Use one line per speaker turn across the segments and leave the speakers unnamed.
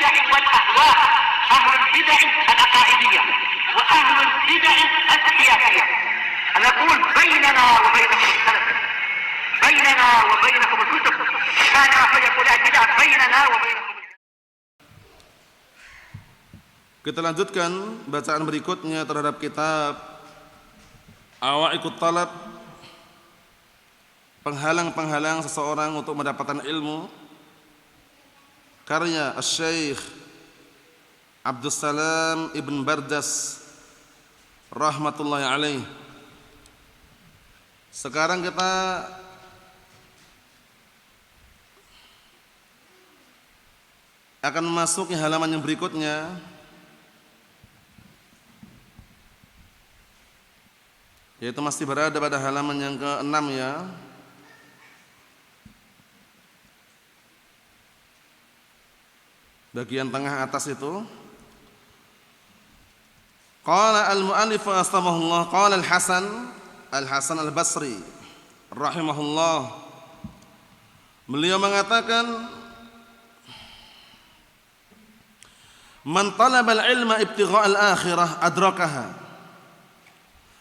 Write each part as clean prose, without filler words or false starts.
البدع والأهواء، أهل البدع العقائدية وأهل البدع السياسية. نقول بيننا وبينكم السلف، بيننا وبينكم الكتب، كان فيقول البدع بيننا وبينكم.
Kita lanjutkan bacaan berikutnya terhadap kitab Awaiqut Talab, penghalang-penghalang seseorang untuk mendapatkan ilmu, karya Asy-Syaikh Abdus Salam Ibn Barjas rahmatullahi alaih. Sekarang kita akan memasuki halaman yang berikutnya, yaitu masih berada pada halaman yang ke-6 ya. Bagian tengah atas itu. Qala al-mu'allif astamahullah, qala al-Hasan al-Basri rahimahullah. Beliau mengatakan, man talaba al-ilma ibtigha' al-akhirah adrakaha,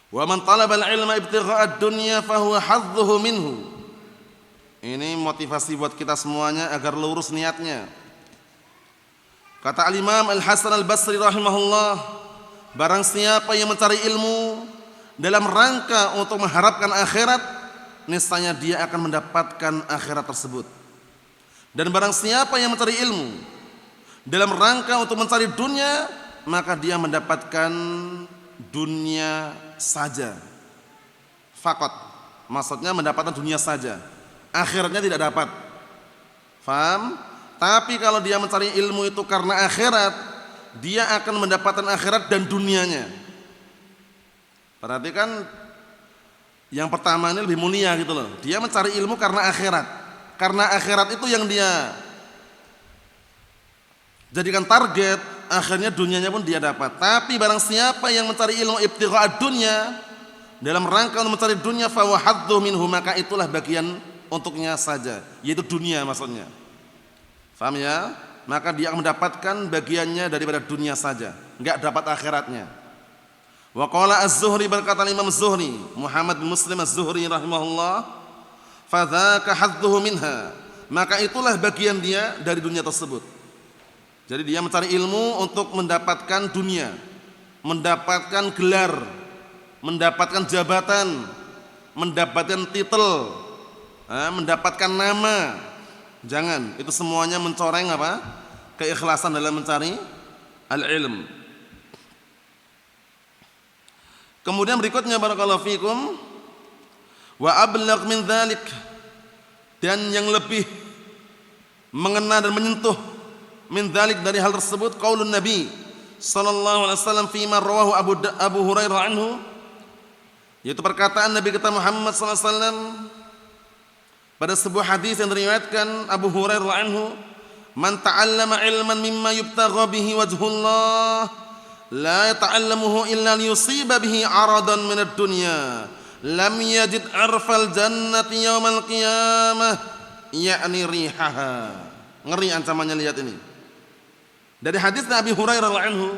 wa man talaba al-ilma ibtigha' ad-dunya fahuwa hadzuhu minhu. Ini motivasi buat kita semuanya agar lurus niatnya. Kata al-Imam Al-Hasan Al-Basri rahimahullah, barang siapa yang mencari ilmu dalam rangka untuk mengharapkan akhirat, niscaya dia akan mendapatkan akhirat tersebut. Dan barang siapa yang mencari ilmu dalam rangka untuk mencari dunia, maka dia mendapatkan dunia saja. Faqat, maksudnya mendapatkan dunia saja, akhiratnya tidak dapat. Faham? Tapi kalau dia mencari ilmu itu karena akhirat, dia akan mendapatkan akhirat dan dunianya. Perhatikan, yang pertama ini lebih mulia gitu loh. Dia mencari ilmu karena akhirat. Karena akhirat itu yang dia jadikan target, akhirnya dunianya pun dia dapat. Tapi barang siapa yang mencari ilmu ibtigha'ad dunya, dalam rangka untuk mencari dunia, fa huwa hadzu minhu, maka itulah bagian untuknya saja, yaitu dunia maksudnya. Faham ya? Maka dia akan mendapatkan bagiannya daripada dunia saja, enggak dapat akhiratnya. Wa qala Az-Zuhri, berkata Imam Az-Zuhri, Muhammad bin Muslim Az-Zuhri rahimahullah, fa dzaka hadzuhu minha, maka itulah bagian dia dari dunia tersebut. Jadi dia mencari ilmu untuk mendapatkan dunia, mendapatkan gelar, mendapatkan jabatan, mendapatkan titel, mendapatkan nama. Jangan, itu semuanya mencoreng apa? Keikhlasan dalam mencari al-ilm. Kemudian berikutnya, barakallahu fikum, wa ablagh min dzalik, dan yang lebih mengena dan menyentuh min dzalik dari hal tersebut, qaulun Nabi sallallahu alaihi wasallam fi ma rawahu Abu Hurairah anhu, yaitu perkataan Nabi kita Muhammad sallallahu alaihi wasallam pada sebuah hadis yang diriwayatkan Abu Hurairah anhu, man ta'allama ilman mimma yubtagha bihi wajhullah la yata'allamuhu illa liyusiba bihi 'aradan min ad-dunya lam yajid 'arfal jannati yaumal qiyamah ya'ni rihaha. Ngeri ancamannya, lihat ini. Dari hadis Nabi Hurairah anhu,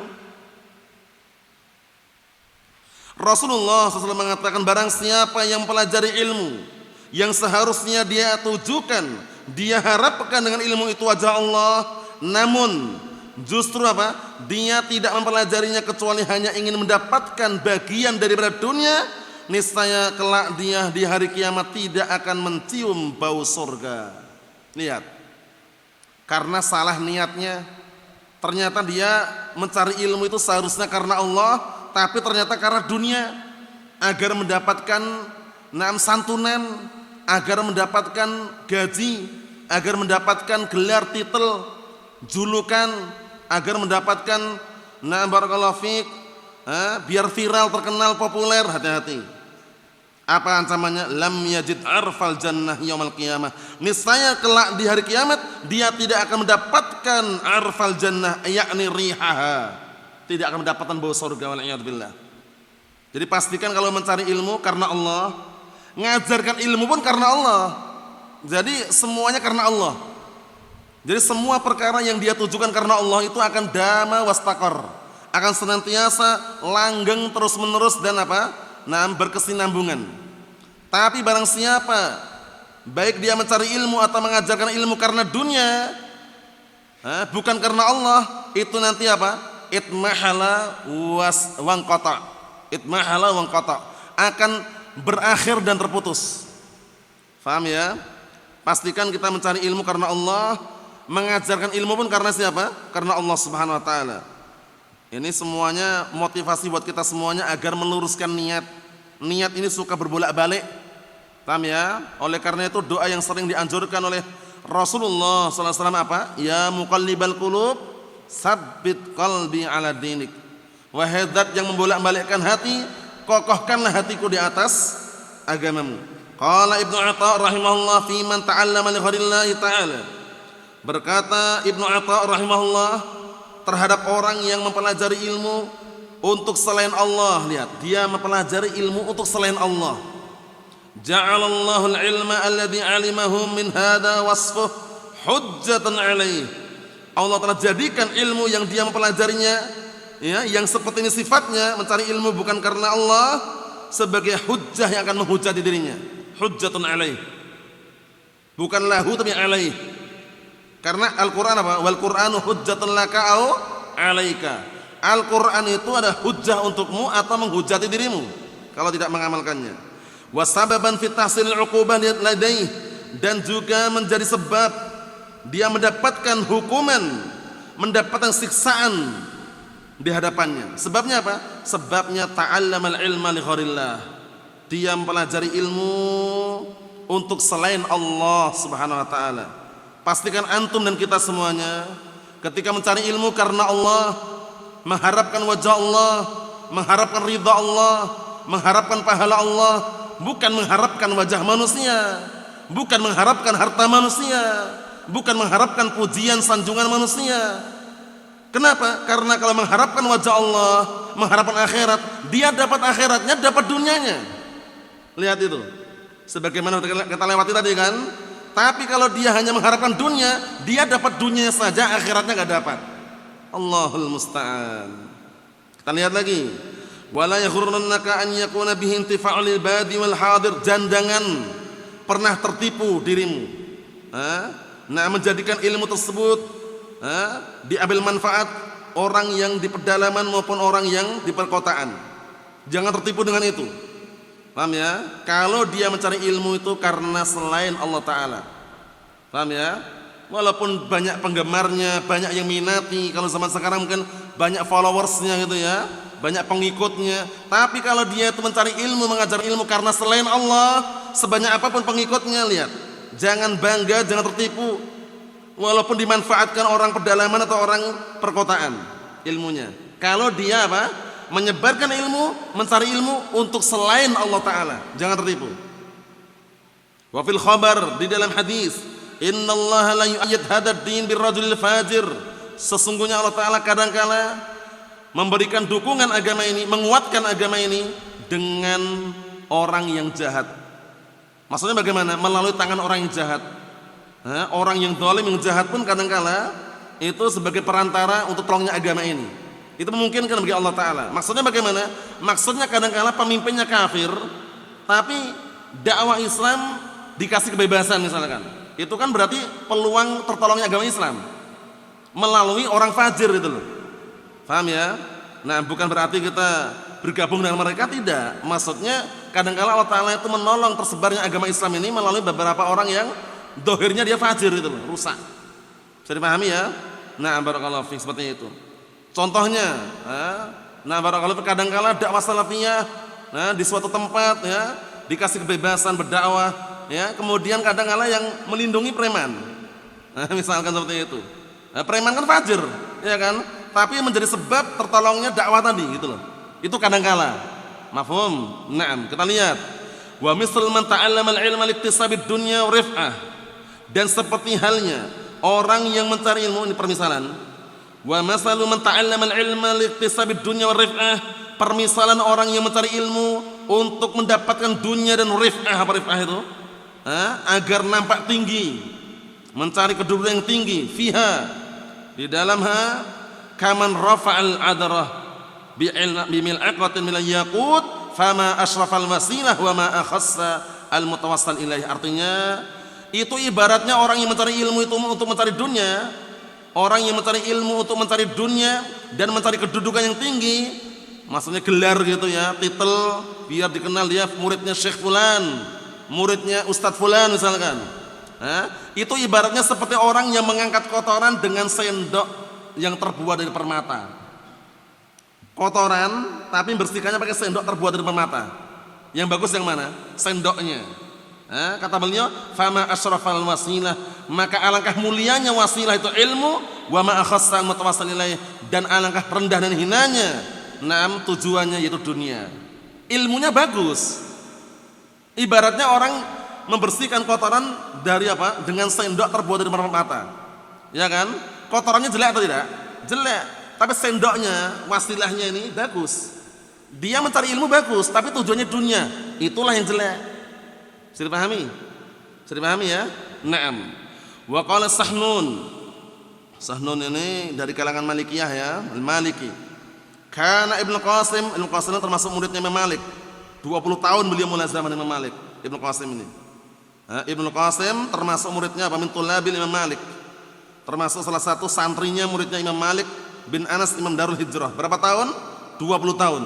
Rasulullah SAW mengatakan, barang siapa yang mempelajari ilmu yang seharusnya dia tujukan, dia harapkan dengan ilmu itu wajah Allah, namun justru apa? Dia tidak mempelajarinya kecuali hanya ingin mendapatkan bagian daripada dunia, niscaya kelak dia di hari kiamat tidak akan mencium bau surga. Lihat, karena salah niatnya. Ternyata dia mencari ilmu itu seharusnya karena Allah, tapi ternyata karena dunia, agar mendapatkan santunan, agar mendapatkan gaji, agar mendapatkan gelar, titel, julukan, agar mendapatkan barakallahu fiik, biar viral, terkenal, populer. Hati-hati. Apa ancamannya? Lam yajid arfal jannah yaumal qiyamah. Niscaya kelak di hari kiamat dia tidak akan mendapatkan arfal jannah, yakni rihaha. Tidak akan mendapatkan bau surga, wal iyad billah. Jadi pastikan kalau mencari ilmu karena Allah, ngajarkan ilmu pun karena Allah. Jadi semuanya karena Allah. Jadi semua perkara yang dia tujukan karena Allah itu akan dama wastaqar, akan senantiasa langgeng terus-menerus dan apa? Berkesinambungan. Tapi barang siapa baik dia mencari ilmu atau mengajarkan ilmu karena dunia, bukan karena Allah, itu nanti apa? Itmahala wangqata. Itmahala wangqata, akan berakhir dan terputus. Faham ya? Pastikan kita mencari ilmu karena Allah, mengajarkan ilmu pun karena siapa? Karena Allah Subhanahu wa taala. Ini semuanya motivasi buat kita semuanya agar meluruskan niat. Niat ini suka berbolak-balik. Paham ya? Oleh karena itu doa yang sering dianjurkan oleh Rasulullah SAW apa? Ya muqallibal qulub, tsabbit qalbi ala dinik. Wahai zat yang membolak-balikkan hati, kokohkanlah hatiku di atas agamamu. Qala Ibnu Atha rahimahullah fi man ta'allama li ghairillah ta'ala. Berkata Ibnu Atha rahimahullah terhadap orang yang mempelajari ilmu untuk selain Allah. Lihat, dia mempelajari ilmu untuk selain Allah. Ja'alallahu al-ilma alladhi 'alimahu min hadha wasfuh hujjatan 'alaihi. Allah telah jadikan ilmu yang dia mempelajarinya, ya, yang seperti ini sifatnya, mencari ilmu bukan karena Allah, sebagai hujjah yang akan menghujati dirinya. Hujjatun 'alaihi. Bukan lahu tapi 'alaihi. Karena Al-Qur'an apa? Wal Qur'anu hujjatun laka au 'alaika. Al-Qur'an itu ada hujjah untukmu atau menghujati dirimu kalau tidak mengamalkannya. Wasababan fi tahsilil 'uqubah ladaihi, dan juga menjadi sebab dia mendapatkan hukuman, mendapatkan siksaan di hadapannya. Sebabnya apa? Sebabnya ta'allamal ilma li ghairillah. Dia mempelajari ilmu untuk selain Allah Subhanahu wa taala. Pastikan antum dan kita semuanya ketika mencari ilmu karena Allah, mengharapkan wajah Allah, mengharapkan ridha Allah, mengharapkan pahala Allah, bukan mengharapkan wajah manusia, bukan mengharapkan harta manusia, bukan mengharapkan pujian sanjungan manusia. Kenapa? Karena kalau mengharapkan wajah Allah, mengharapkan akhirat, dia dapat akhiratnya, dapat dunianya. Lihat itu, sebagaimana kita lewati tadi kan. Tapi kalau dia hanya mengharapkan dunia, dia dapat dunia saja, akhiratnya nggak dapat. Allahul musta'an. Kita lihat lagi. Wala yaghurrannaka an yakuna bihi intifa'ul lil badi wal hadir. Jangan pernah tertipu dirimu. Menjadikan ilmu tersebut diambil manfaat orang yang di pedalaman maupun orang yang di perkotaan. Jangan tertipu dengan itu. Paham ya? Kalau dia mencari ilmu itu karena selain Allah Ta'ala. Paham ya? Walaupun banyak penggemarnya, banyak yang minati. Kalau zaman sekarang mungkin banyak followersnya gitu ya, banyak pengikutnya. Tapi kalau dia itu mencari ilmu, mengajar ilmu karena selain Allah, sebanyak apapun pengikutnya, lihat, jangan bangga, jangan tertipu. Walaupun dimanfaatkan orang pedalaman atau orang perkotaan ilmunya. Kalau dia apa? Menyebarkan ilmu, mencari ilmu untuk selain Allah Ta'ala, jangan tertipu. Wa fil khabar, di dalam hadis, innallaha la yu'ayyid hadad din birrajulil fajir. Sesungguhnya Allah Ta'ala kadang-kala memberikan dukungan agama ini, menguatkan agama ini dengan orang yang jahat. Maksudnya bagaimana? Melalui tangan orang yang jahat. Orang yang zalim, yang jahat pun kadang-kala itu sebagai perantara untuk tolongnya agama ini. Itu memungkinkan bagi Allah Ta'ala. Maksudnya bagaimana? Maksudnya kadang-kala pemimpinnya kafir, tapi dakwah Islam dikasih kebebasan misalkan. Itu kan berarti peluang tertolongnya agama Islam melalui orang fajir itu loh. Paham ya? Nah, bukan berarti kita bergabung dengan mereka, tidak. Maksudnya kadang-kala Allah Ta'ala itu menolong tersebarnya agama Islam ini melalui beberapa orang yang dohirnya dia fajir itu loh, rusak. Bisa dipahami ya? Nah, barakallahu fiik, seperti itu. Contohnya, barakallahu kadang-kala dakwah salafiyah, di suatu tempat ya, dikasih kebebasan berdakwah, ya, kemudian kadang-kala yang melindungi preman. Misalkan seperti itu. Preman kan fajir, ya kan? Tapi menjadi sebab tertolongnya dakwah tadi gitu loh. Itu kadang-kala. Mafhum? Naam, kita lihat. Wa misal man ta'allama al-ilma liktisabid dunya wa rif'ah. Dan seperti halnya orang yang mencari ilmu, ini permisalan. Wa masalu man ta'allama al-ilma liiktisabid dunya wa rif'ah. Permisalan orang yang mencari ilmu untuk mendapatkan dunia dan rif'ah. Apa rif'ah itu? Agar nampak tinggi. mencari kedudukan yang tinggi, fiha, di dalamha, kaman rafa'al adrah bimil'aqatin min al-yaqut fama asyrafal wasilah wa ma akhassa al-mutawassal ilaih. Artinya itu ibaratnya orang yang mencari ilmu itu untuk mencari dunia, orang yang mencari ilmu untuk mencari dunia dan mencari kedudukan yang tinggi, maksudnya gelar gitu ya, titel, biar dikenal dia muridnya Syekh Fulan, muridnya Ustadz Fulan misalkan. Itu ibaratnya seperti orang yang mengangkat kotoran dengan sendok yang terbuat dari permata. Kotoran tapi bersihkannya pakai sendok terbuat dari permata. Yang bagus yang mana? Sendoknya. Kata beliau, fama asyrafal wasilah, maka alangkah mulianya wasilah itu ilmu, wa ma akhassal mutawassil ilaih, dan alangkah rendah dan hinanya tujuannya yaitu dunia. Ilmunya bagus. Ibaratnya orang membersihkan kotoran dari apa? Dengan sendok terbuat dari permata. Ya kan? Kotorannya jelek atau tidak? Jelek. Tapi sendoknya, wasilahnya ini bagus. Dia mencari ilmu bagus, tapi tujuannya dunia. Itulah yang jelek. Bisa dipahami? Bisa dipahami ya? Naam. Wa qala Sahnun. Sahnun ini dari kalangan Malikiyah ya, Al-Maliki. Kana Ibnu Qasim termasuk muridnya Imam Malik. 20 tahun beliau mulazamah Imam Malik. Ibnu Qasim ini. Ibnu Qasim termasuk muridnya apa? Min tulabil Imam Malik. Termasuk salah satu santrinya muridnya Imam Malik bin Anas Imam Darul Hijrah. Berapa tahun? 20 tahun.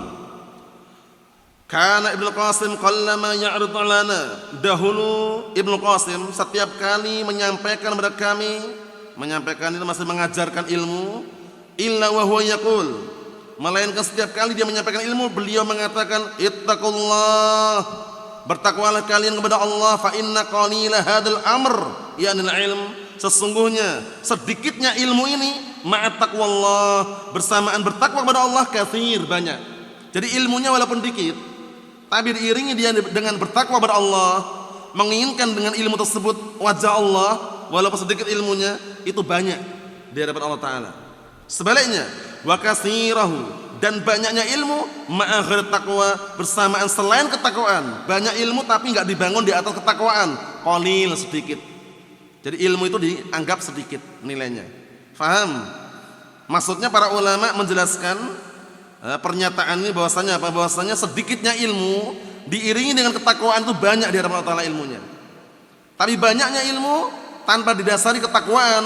Kana Ibnu Qasim qallama ya'ridu lana. Dahulu Ibnu Qasim setiap kali menyampaikan kepada kami, menyampaikan itu masih mengajarkan ilmu, illa wa huwa yaqul, melainkan setiap kali dia menyampaikan ilmu beliau mengatakan ittaqullah, bertakwalah kalian kepada Allah, fa inna qalila hadzal amr ya'nil ilm, sesungguhnya sedikitnya ilmu ini ma'at taqwallah, bersamaan bertakwa kepada Allah katsir, banyak. Jadi ilmunya walaupun dikit tapi diiringi dia dengan bertakwa kepada Allah, menginginkan dengan ilmu tersebut wajah Allah, walaupun sedikit ilmunya itu banyak di hadapan Allah Ta'ala. Sebaliknya wa katsirahu, dan banyaknya ilmu ma'aghir taqwa, bersamaan selain ketakwaan. Banyak ilmu tapi enggak dibangun di atas ketakwaan, qalil, sedikit. Jadi ilmu itu dianggap sedikit nilainya. Faham? Maksudnya para ulama menjelaskan pernyataan ini bahwasanya apa? Bahwasanya sedikitnya ilmu diiringi dengan ketakwaan itu banyak di hadapan Allah Ta'ala ilmunya. Tapi banyaknya ilmu tanpa didasari ketakwaan,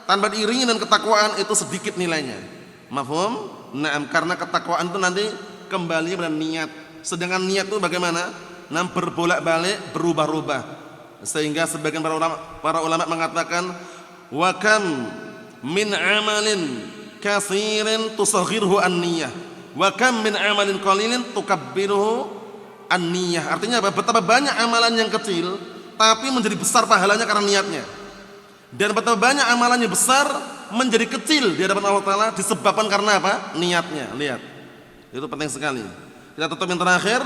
tanpa diiringi dengan ketakwaan itu sedikit nilainya. Mafhum? Naam, karena ketakwaan itu nanti kembali pada niat. Sedangkan niat itu bagaimana? Berbolak-balik, berubah-ubah. Sehingga sebagian para ulama mengatakan wa kam min amalin katsirin tusaghirhu an-niyah wa kam min amalin qalilin tukabbiruhu an-niyah. Artinya apa? Betapa banyak amalan yang kecil tapi menjadi besar pahalanya karena niatnya. Dan betapa banyak amalan yang besar menjadi kecil di hadapan Allah Ta'ala disebabkan karena apa? Niatnya. Lihat. Itu penting sekali. Kita tutup yang terakhir.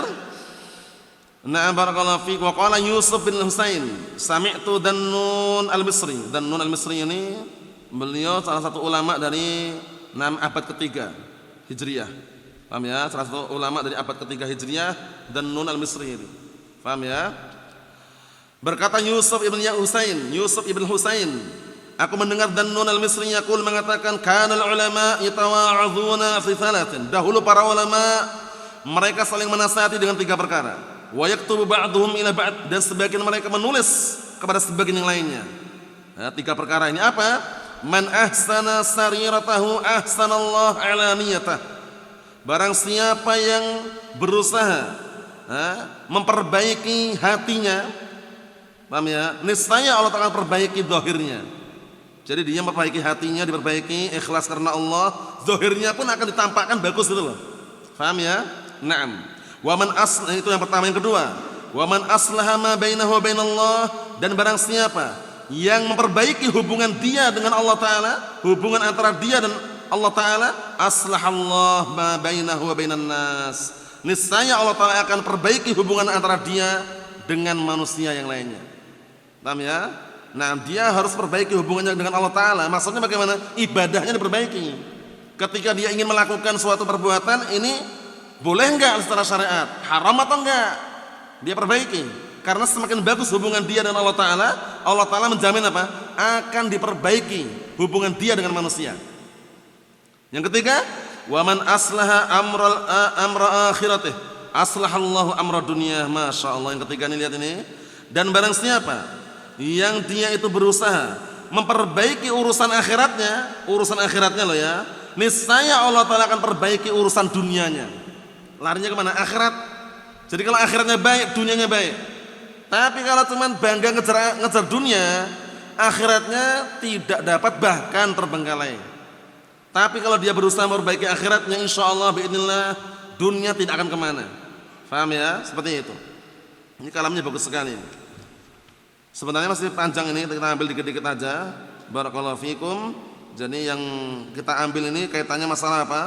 Na'am barakallahu fiik. Wa qala Yusuf bin Husain sami'tu Dannun al-Misri. Dannun al-Misri ini beliau salah satu ulama dari abad ketiga Hijriah. Paham ya? Salah satu ulama dari abad ketiga Hijriah, Dannun al-Misri ini. Paham ya? Berkata Yusuf ibn Husain, aku mendengar Dannun al-Misri yaqul, mengatakan kana al-ulama yatawa'adzuna fi thalathin. Dahulu para ulama mereka saling menasihati dengan 3 perkara. Wa yaktubu ba'dhum ila ba'd, dan sebagian mereka menulis kepada sebagian yang lainnya. 3 perkara ini apa? Man ahsana sariratahu ahsanallah alaniyatah. Barang siapa yang berusaha memperbaiki hatinya, paham ya? Niscaya Allah Ta'ala perbaiki zahirnya. Jadi dia memperbaiki hatinya, diperbaiki, ikhlas karena Allah, zahirnya pun akan ditampakkan bagus gitu loh. Paham ya? Naam. Wa man itu yang pertama. Yang kedua, wa man aslaha ma bainahu wa bainallah, dan barang siapa yang memperbaiki hubungan dia dengan Allah Ta'ala, hubungan antara dia dan Allah Ta'ala, aslahallah ma bainahu wa bainan nas, niscaya Allah Ta'ala akan perbaiki hubungan antara dia dengan manusia yang lainnya. Paham ya? Nah, dia harus perbaiki hubungannya dengan Allah Ta'ala. Maksudnya bagaimana? Ibadahnya diperbaiki. Ketika dia ingin melakukan suatu perbuatan, ini boleh enggak secara syariat? Haram atau enggak? Dia perbaiki. Karena semakin bagus hubungan dia dengan Allah Ta'ala menjamin apa? Akan diperbaiki hubungan dia dengan manusia. Yang ketiga, wa man aslaha amra akhiratih aslahallahu amra dunya. Masya Allah. Yang ketiga ini, lihat ini. Dan barang siapa yang dia itu berusaha memperbaiki urusan akhiratnya loh ya, niscaya Allah Ta'ala akan perbaiki urusan dunianya. Larinya kemana? Akhirat. Jadi kalau akhiratnya baik, dunianya baik. Tapi kalau cuma bangga ngejar dunia, akhiratnya tidak dapat, bahkan terbengkalai. Tapi kalau dia berusaha memperbaiki akhiratnya, insya Allah biidznillah dunia tidak akan kemana. Faham ya? Seperti itu. Ini kalamnya bagus sekali. Sebenarnya masih panjang ini, kita ambil dikit-dikit aja. Barakallahu fikum. Jadi yang kita ambil ini kaitannya masalah apa?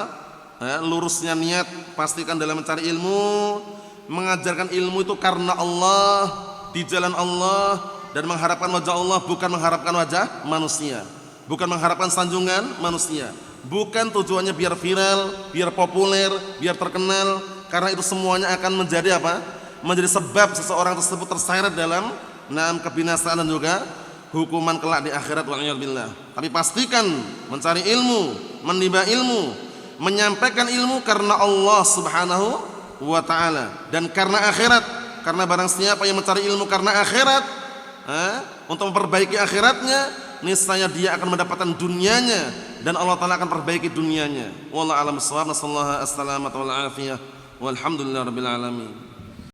Lurusnya niat, pastikan dalam mencari ilmu, mengajarkan ilmu itu karena Allah, di jalan Allah, dan mengharapkan wajah Allah, bukan mengharapkan wajah manusia, bukan mengharapkan sanjungan manusia, bukan tujuannya biar viral, biar populer, biar terkenal, karena itu semuanya akan menjadi apa? Menjadi sebab seseorang tersebut terseret dalam kebinasaan dan juga hukuman kelak di akhirat, waliyadzubillah. Tapi pastikan mencari ilmu, menimba ilmu, menyampaikan ilmu karena Allah Subhanahu wa ta'ala dan karena akhirat. Karena barang siapa yang mencari ilmu karena akhirat, untuk memperbaiki akhiratnya, niscaya dia akan mendapatkan dunianya dan Allah Ta'ala akan perbaiki dunianya. Wallahu a'lam bishawab. Nasallahu as-salamata wal afiyah. Walhamdulillahirabbil alamin.